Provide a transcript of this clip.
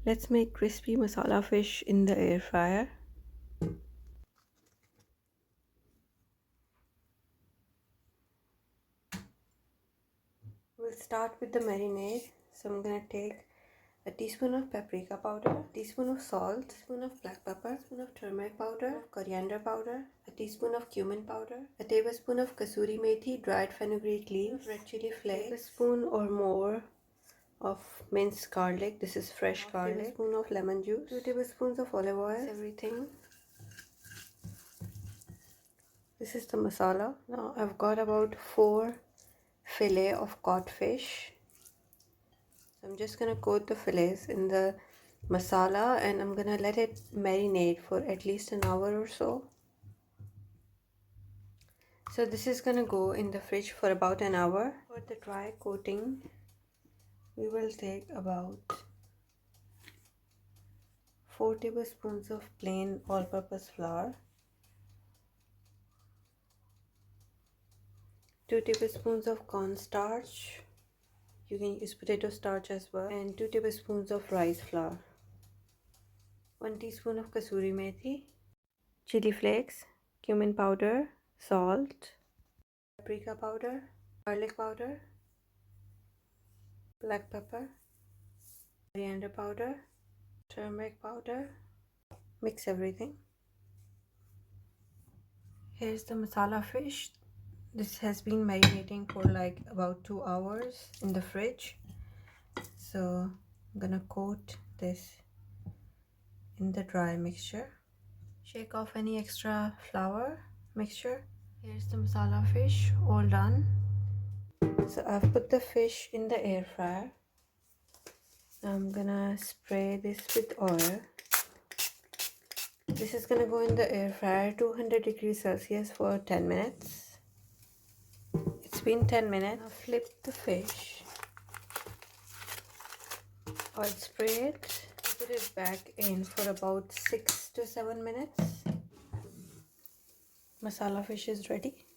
Let's make crispy masala fish in the air fryer. We'll start with the marinade. So I'm gonna take a teaspoon of paprika powder, a teaspoon of salt, a teaspoon of black pepper, a teaspoon of turmeric powder, coriander powder, a teaspoon of cumin powder, a tablespoon of kasuri methi, dried fenugreek leaves, red chili flakes, a tablespoon or more of minced garlic. This is fresh garlic. A tablespoon of lemon juice, 2 tablespoons of olive oil. Mix everything. This is the masala. Now I've got about 4 fillet of cod fish. I'm just gonna coat the fillets in the masala and I'm gonna let it marinate for at least an hour or so. So this is gonna go in the fridge for about an hour. For the dry coating, we will take about 4 tablespoons of plain all-purpose flour, 2 tablespoons of cornstarch, you can use potato starch as well, and 2 tablespoons of rice flour, 1 teaspoon of kasuri methi, chili flakes, cumin powder, salt, paprika powder, garlic powder, black pepper, coriander powder, turmeric powder. Mix everything. Here's the masala fish. This has been marinating for like about 2 hours in the fridge. So I'm gonna coat this in the dry mixture. Shake off any extra flour mixture. Here's the masala fish, all done. So I've put the fish in the air fryer. I'm gonna spray this with oil. This is gonna go in the air fryer 200 degrees Celsius for 10 minutes. It's been 10 minutes. Now flip the fish. Oil spray it. Put it back in for about 6 to 7 minutes. Masala fish is ready.